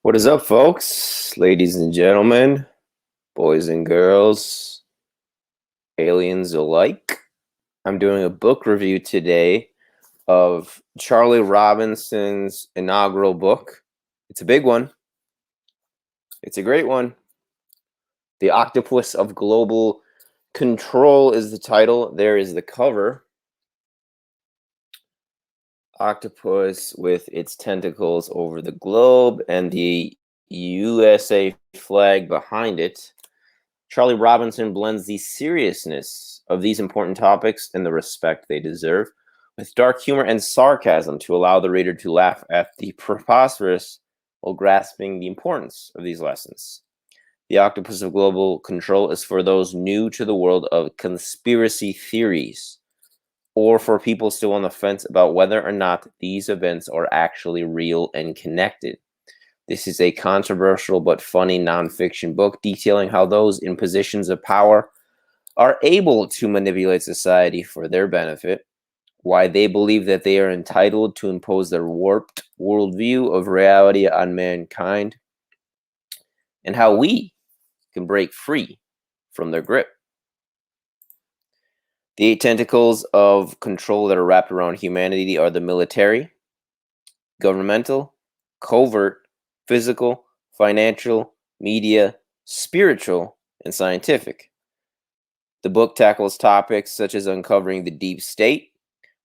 What is up, folks? Ladies and gentlemen, boys and girls, aliens alike. I'm doing a book review today of Charlie Robinson's inaugural book. It's a big one. It's a great one. The Octopus of Global Control is the title. There is the cover. Octopus with its tentacles over the globe and the USA flag behind it. Charlie Robinson blends the seriousness of these important topics and the respect they deserve with dark humor and sarcasm to allow the reader to laugh at the preposterous while grasping the importance of these lessons. The Octopus of Global Control is for those new to the world of conspiracy theories, or for people still on the fence about whether or not these events are actually real and connected. This is a controversial but funny nonfiction book detailing how those in positions of power are able to manipulate society for their benefit, why they believe that they are entitled to impose their warped worldview of reality on mankind, and how we can break free from their grip. The 8 tentacles of control that are wrapped around humanity are the military, governmental, covert, physical, financial, media, spiritual, and scientific. The book tackles topics such as uncovering the deep state,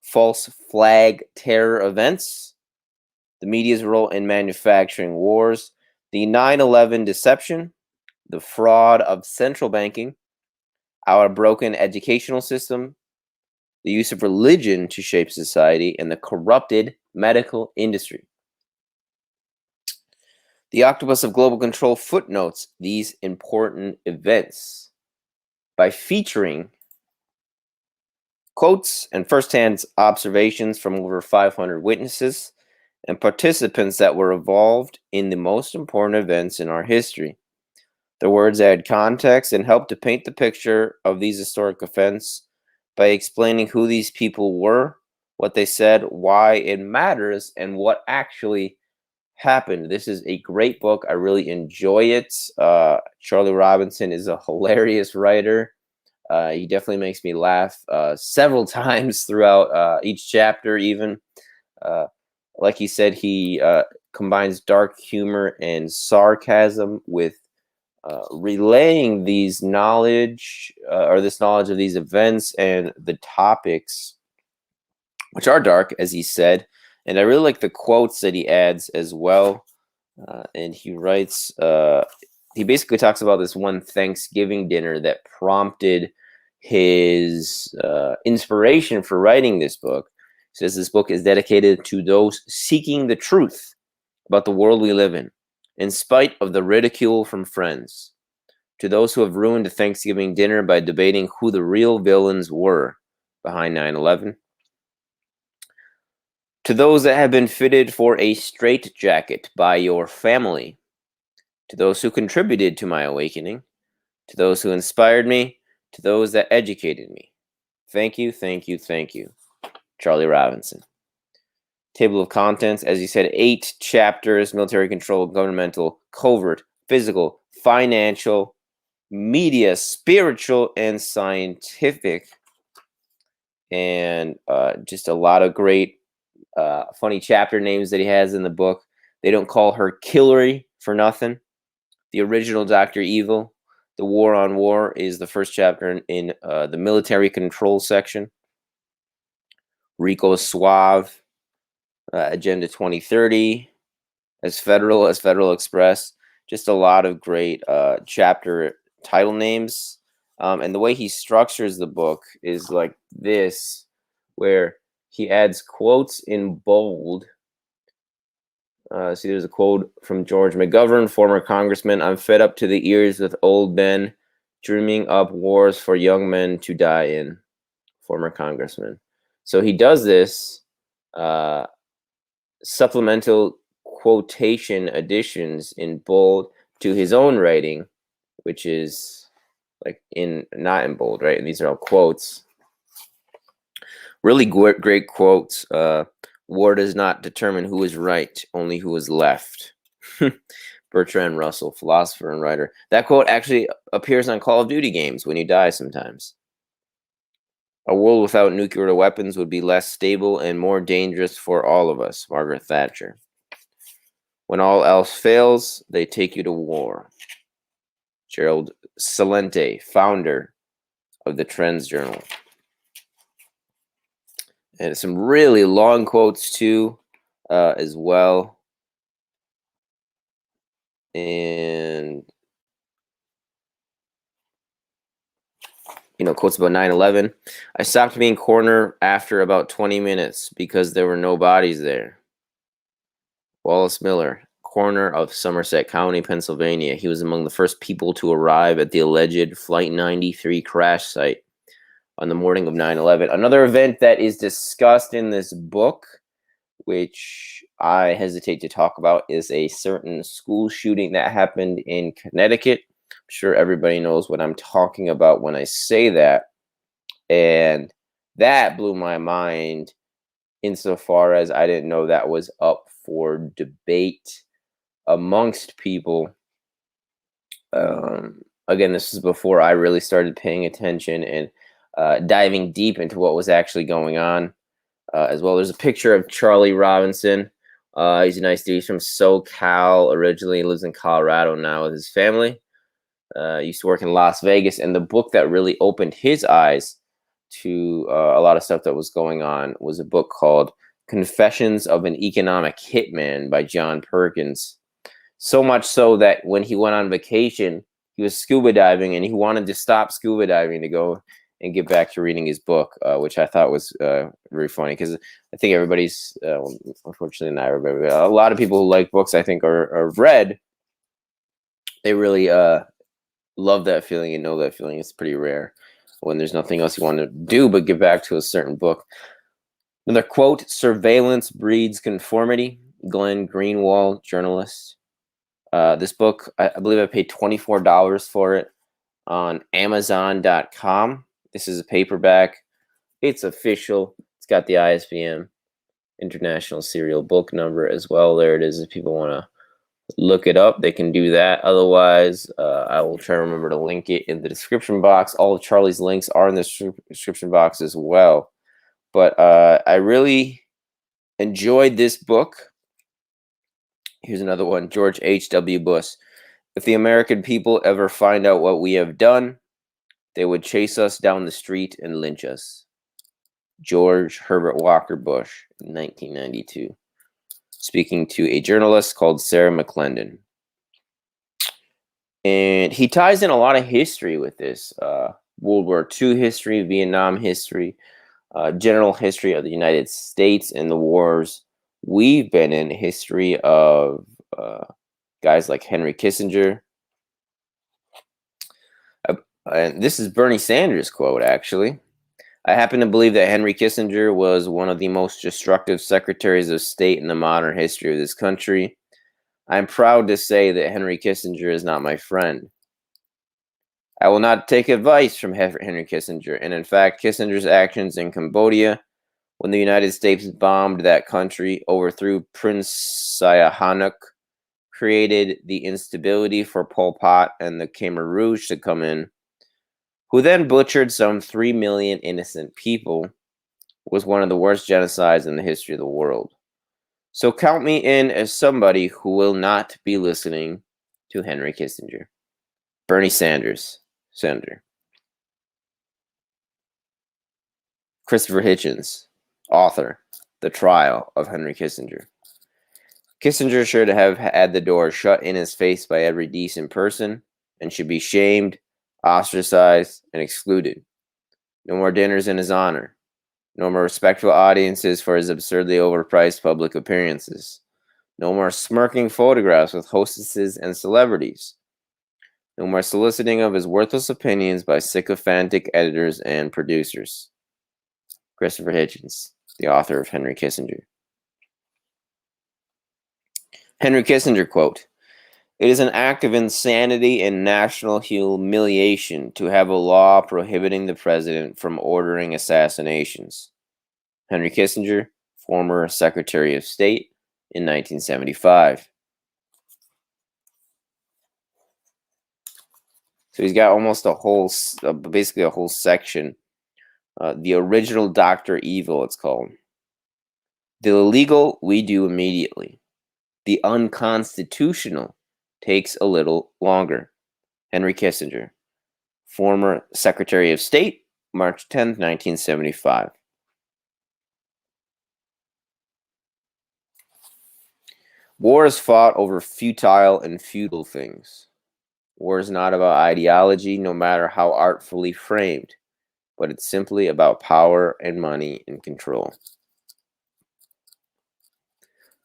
false flag terror events, the media's role in manufacturing wars, the 9/11 deception, the fraud of central banking, our broken educational system, the use of religion to shape society, and the corrupted medical industry. The Octopus of Global Control footnotes these important events by featuring quotes and firsthand observations from over 500 witnesses and participants that were involved in the most important events in our history. The words add context and help to paint the picture of these historic events by explaining who these people were, what they said, why it matters, and what actually happened. This is a great book. I really enjoy it. Charlie Robinson is a hilarious writer. He definitely makes me laugh several times throughout each chapter, even. Like he said, he combines dark humor and sarcasm with relaying these knowledge or this knowledge of these events and the topics, which are dark, as he said. And I really like the quotes that he adds as well. And he writes, he basically talks about this one Thanksgiving dinner that prompted his inspiration for writing this book. He says this book is dedicated to those seeking the truth about the world we live in spite of the ridicule from friends. To those who have ruined a Thanksgiving dinner by debating who the real villains were behind 9/11. To those that have been fitted for a straitjacket by your family. To those who contributed to my awakening. To those who inspired me. To those that educated me. Thank you, thank you, thank you. Charlie Robinson. Table of contents, as you said, 8 chapters: military control, governmental, covert, physical, financial, media, spiritual, and scientific. And just a lot of great funny chapter names that he has in the book. They don't call her Killary for nothing. The original Dr. Evil, The War on War, is the first chapter in the military control section. Rico Suave, Agenda 2030, as Federal Express. Just a lot of great chapter title names. And the way he structures the book is like this, where he adds quotes in bold. See, there's a quote from George McGovern, former congressman. I'm fed up to the ears with old men dreaming up wars for young men to die in. Former congressman. So he does this supplemental quotation additions in bold to his own writing, which is like not in bold, right? And these are all quotes. Really great quotes. War does not determine who is right, only who is left. Bertrand Russell, philosopher and writer. That quote actually appears on Call of Duty games when you die sometimes. A world without nuclear weapons would be less stable and more dangerous for all of us. Margaret Thatcher. When all else fails, they take you to war. Gerald Celente, founder of the Trends Journal. And some really long quotes too, as well. And quotes about 9/11. I stopped being corner after about 20 minutes because there were no bodies there. Wallace Miller, coroner of Somerset County, Pennsylvania. He was among the first people to arrive at the alleged Flight 93 crash site on the morning of 9/11. Another event that is discussed in this book, which I hesitate to talk about, is a certain school shooting that happened in Connecticut. I'm sure everybody knows what I'm talking about when I say that. And that blew my mind insofar as I didn't know that was up for debate amongst people. Again, this is before I really started paying attention and diving deep into what was actually going on. As well, there's a picture of Charlie Robinson. He's a nice dude. He's from SoCal originally. He lives in Colorado now with his family. Used to work in Las Vegas. And the book that really opened his eyes to a lot of stuff that was going on was a book called Confessions of an Economic Hitman by John Perkins. So much so that when he went on vacation, he was scuba diving and he wanted to stop scuba diving to go and get back to reading his book, which I thought was very funny because I think everybody's, unfortunately not everybody, but a lot of people who like books, I think, are read. They really love that feeling and know that feeling. It's pretty rare when there's nothing else you want to do but get back to a certain book. Another quote, surveillance breeds conformity. Glenn Greenwald, journalist. This book, I believe I paid $24 for it on Amazon.com. This is a paperback. It's official. It's got the ISBN, International Serial Book Number as well. There it is. If people want to look it up, they can do that. Otherwise, I will try to remember to link it in the description box. All of Charlie's links are in the description box as well. But I really enjoyed this book. Here's another one, George H.W. Bush. If the American people ever find out what we have done, they would chase us down the street and lynch us. George Herbert Walker Bush, 1992. Speaking to a journalist called Sarah McClendon. And he ties in a lot of history with this. World War II history, Vietnam history, general history of the United States and the wars we've been in, history of guys like Henry Kissinger. And this is Bernie Sanders' quote, actually. I happen to believe that Henry Kissinger was one of the most destructive secretaries of state in the modern history of this country. I'm proud to say that Henry Kissinger is not my friend. I will not take advice from Henry Kissinger, and in fact, Kissinger's actions in Cambodia, when the United States bombed that country, overthrew Prince Sihanouk, created the instability for Pol Pot and the Khmer Rouge to come in, who then butchered some 3 million innocent people, was one of the worst genocides in the history of the world. So count me in as somebody who will not be listening to Henry Kissinger. Bernie Sanders, Senator. Christopher Hitchens, author, The Trial of Henry Kissinger. Kissinger should have had the door shut in his face by every decent person and should be shamed, ostracized, and excluded. No more dinners in his honor. No more respectful audiences for his absurdly overpriced public appearances. No more smirking photographs with hostesses and celebrities. No more soliciting of his worthless opinions by sycophantic editors and producers. Christopher Hitchens, the author of Henry Kissinger. Henry Kissinger quote, "It is an act of insanity and national humiliation to have a law prohibiting the president from ordering assassinations." Henry Kissinger, former Secretary of State in 1975. So he's got almost a whole, basically a whole section. The original Dr. Evil, it's called. The illegal, we do immediately. The unconstitutional takes a little longer. Henry Kissinger, former Secretary of State, March 10th, 1975. War is fought over futile and futile things. War is not about ideology, no matter how artfully framed, but it's simply about power and money and control.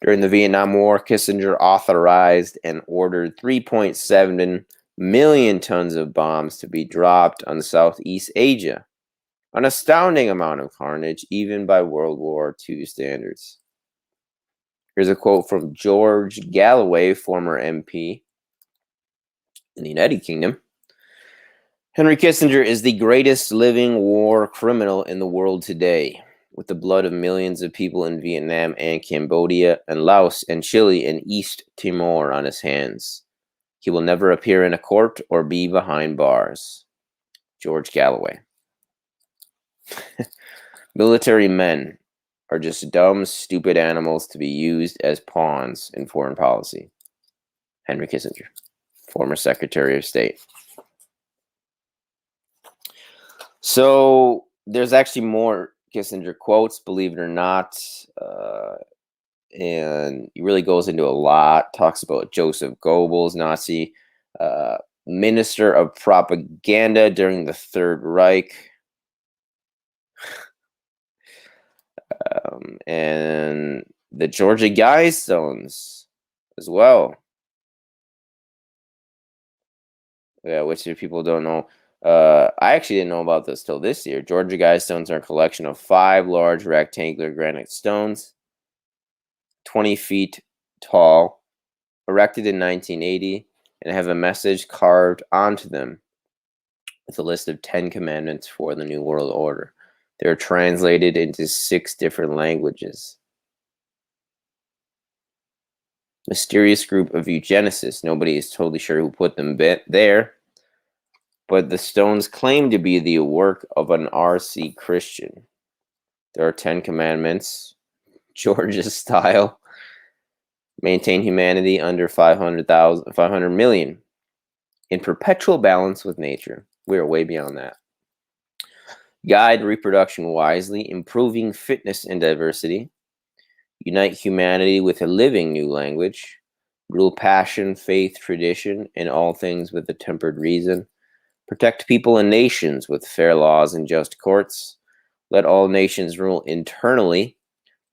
During the Vietnam War, Kissinger authorized and ordered 3.7 million tons of bombs to be dropped on Southeast Asia, an astounding amount of carnage even by World War II standards. Here's a quote from George Galloway, former MP in the United Kingdom. Henry Kissinger is the greatest living war criminal in the world today, with the blood of millions of people in Vietnam and Cambodia and Laos and Chile and East Timor on his hands. He will never appear in a court or be behind bars. George Galloway. Military men are just dumb, stupid animals to be used as pawns in foreign policy. Henry Kissinger, former Secretary of State. So there's actually more Kissinger quotes, believe it or not, and he really goes into a lot. Talks about Joseph Goebbels, Nazi minister of propaganda during the Third Reich, and the Georgia Guidestones as well. Yeah, which people don't know. I actually didn't know about this till this year. Georgia Guidestones are a collection of 5 large rectangular granite stones, 20 feet tall, erected in 1980, and have a message carved onto them with a list of 10 commandments for the New World Order. They're translated into 6 different languages. Mysterious group of eugenicists. Nobody is totally sure who put them there, but the stones claim to be the work of an R.C. Christian. There are 10 commandments, Georgia style. Maintain humanity under 500 million. In perpetual balance with nature. We are way beyond that. Guide reproduction wisely, improving fitness and diversity. Unite humanity with a living new language. Rule passion, faith, tradition, and all things with a tempered reason. Protect people and nations with fair laws and just courts. Let all nations rule internally,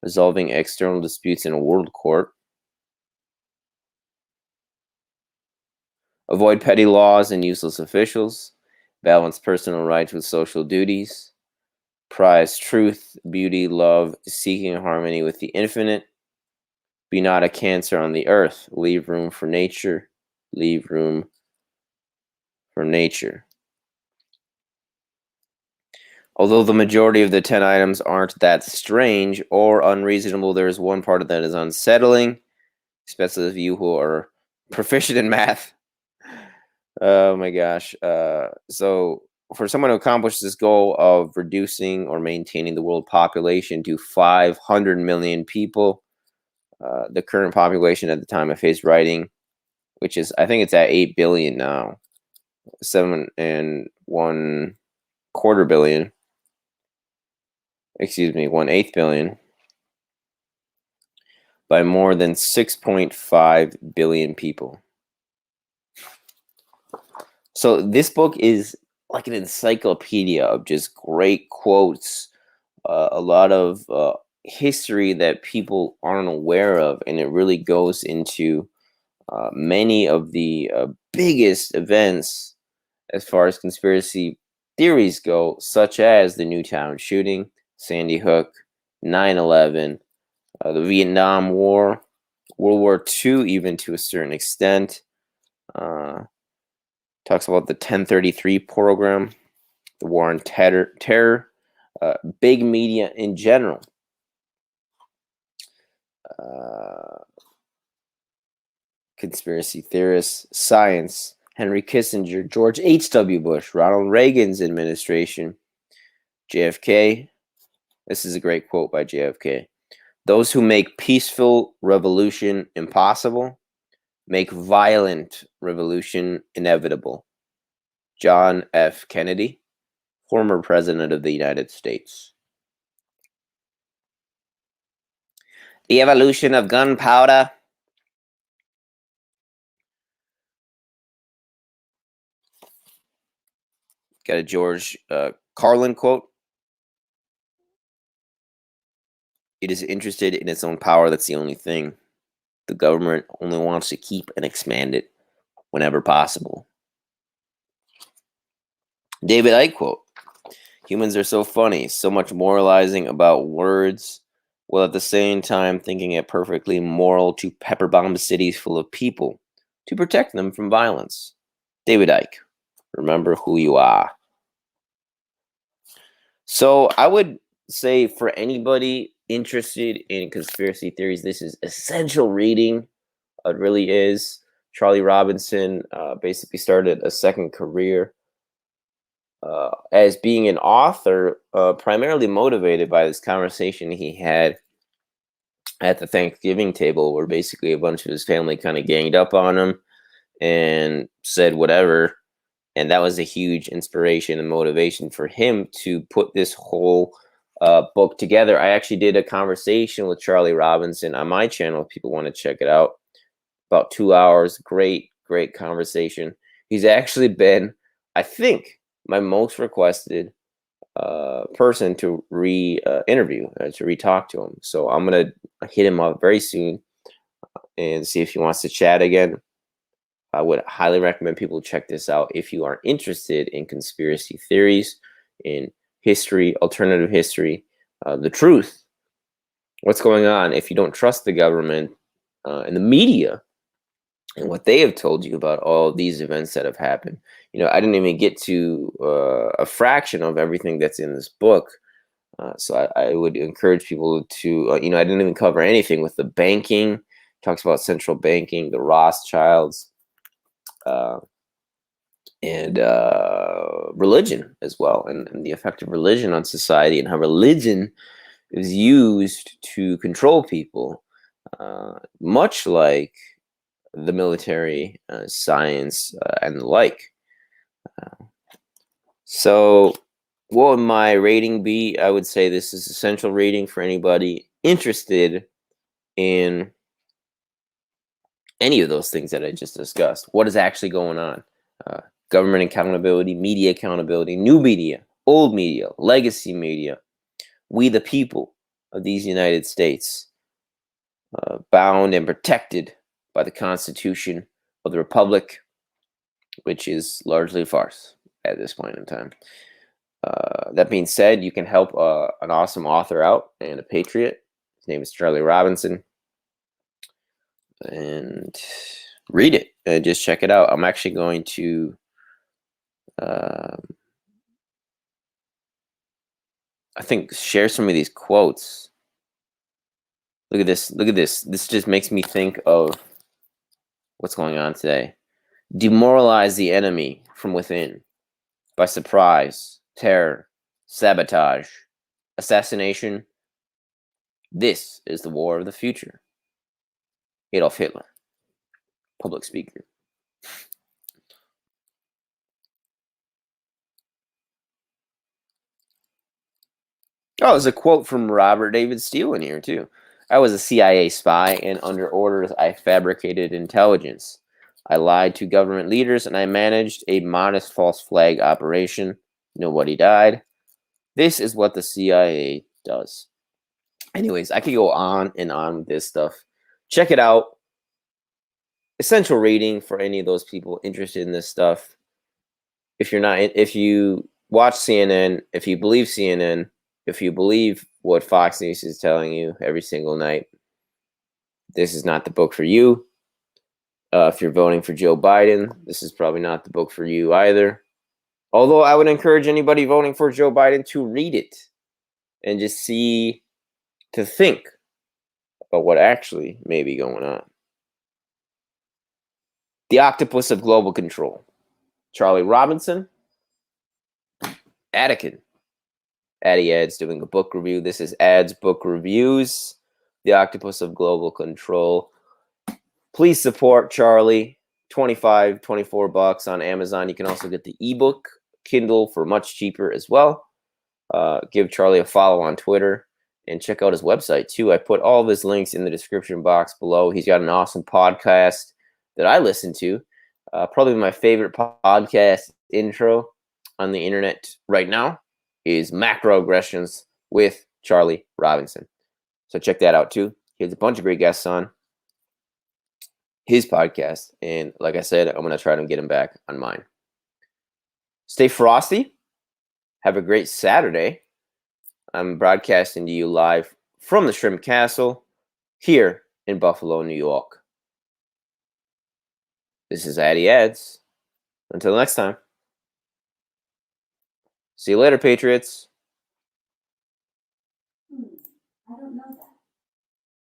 resolving external disputes in a world court. Avoid petty laws and useless officials. Balance personal rights with social duties. Prize truth, beauty, love, seeking harmony with the infinite. Be not a cancer on the earth. Leave room for nature. Leave room for nature. Although the majority of the 10 items aren't that strange or unreasonable, there is one part of that is unsettling, especially if you who are proficient in math. Oh my gosh. So for someone to accomplish this goal of reducing or maintaining the world population to 500 million people, the current population at the time of his writing, which is, I think it's at 8 billion now, 7 and 1/4 billion. Excuse me, 1/8 billion, by more than 6.5 billion people. So this book is like an encyclopedia of just great quotes, a lot of history that people aren't aware of, and it really goes into many of the biggest events as far as conspiracy theories go, such as the Newtown shooting, Sandy Hook, 9/11, the Vietnam War, World War II, even to a certain extent. Talks about the 1033 program, the war on terror, big media in general. Conspiracy theorists, science, Henry Kissinger, George H.W. Bush, Ronald Reagan's administration, JFK. This is a great quote by JFK. Those who make peaceful revolution impossible make violent revolution inevitable. John F. Kennedy, former President of the United States. The evolution of gunpowder. Got a George Carlin quote. It is interested in its own power. That's the only thing. The government only wants to keep and expand it whenever possible. David Icke quote. Humans are so funny, so much moralizing about words, while at the same time thinking it perfectly moral to pepper bomb cities full of people to protect them from violence. David Icke, remember who you are. So I would say for anybody interested in conspiracy theories, this is essential reading. It really is. Charlie Robinson basically started a second career as being an author, primarily motivated by this conversation he had at the Thanksgiving table, where basically a bunch of his family kind of ganged up on him and said whatever. And that was a huge inspiration and motivation for him to put this whole book together. I actually did a conversation with Charlie Robinson on my channel if people want to check it out. About 2 hours. Great conversation. He's actually been, I think, my most requested person to interview, to re-talk to him. So I'm going to hit him up very soon and see if he wants to chat again. I would highly recommend people check this out if you are interested in conspiracy theories, in history, alternative history, the truth, what's going on. If you don't trust the government and the media and what they have told you about all of these events that have happened. I didn't even get to a fraction of everything that's in this book. So I would encourage people to, I didn't even cover anything with the banking. Talks about central banking, the Rothschilds, and religion as well, and the effect of religion on society, and how religion is used to control people, much like the military, science, and the like. So what would my rating be? I would say this is essential reading for anybody interested in any of those things that I just discussed. What is actually going on? Government accountability, media accountability, new media, old media, legacy media. We the people of these United States, bound and protected by the Constitution of the Republic, which is largely a farce at this point in time. That being said, you can help an awesome author out and a patriot. His name is Charlie Robinson. And read it and just check it out. I'm actually going to I think share some of these quotes. Look at this. Look at this. This just makes me think of what's going on today. Demoralize the enemy from within by surprise, terror, sabotage, assassination. This is the war of the future. Adolf Hitler, public speaker. Oh, there's a quote from Robert David Steele in here, too. I was a CIA spy, and under orders, I fabricated intelligence. I lied to government leaders, and I managed a modest false flag operation. Nobody died. This is what the CIA does. Anyways, I could go on and on with this stuff. Check it out. Essential reading for any of those people interested in this stuff. If you watch CNN, if you believe CNN, if you believe what Fox News is telling you every single night, this is not the book for you. If you're voting for Joe Biden, this is probably not the book for you either. Although I would encourage anybody voting for Joe Biden to read it and just to think about what actually may be going on. The Octopus of Global Control. Charlie Robinson. Attican. Addy Ads doing a book review. This is Ads Book Reviews. The Octopus of Global Control. Please support Charlie. $25, $24 on Amazon. You can also get the ebook Kindle for much cheaper as well. Give Charlie a follow on Twitter and check out his website too. I put all of his links in the description box below. He's got an awesome podcast that I listen to. Probably my favorite podcast intro on the internet right now is Macroaggressions with Charlie Robinson. So check that out too. He has a bunch of great guests on his podcast. And like I said, I'm going to try to get him back on mine. Stay frosty. Have a great Saturday. I'm broadcasting to you live from the Shrimp Castle here in Buffalo, New York. This is Addy Ads. Until next time. See you later, Patriots. I don't know that.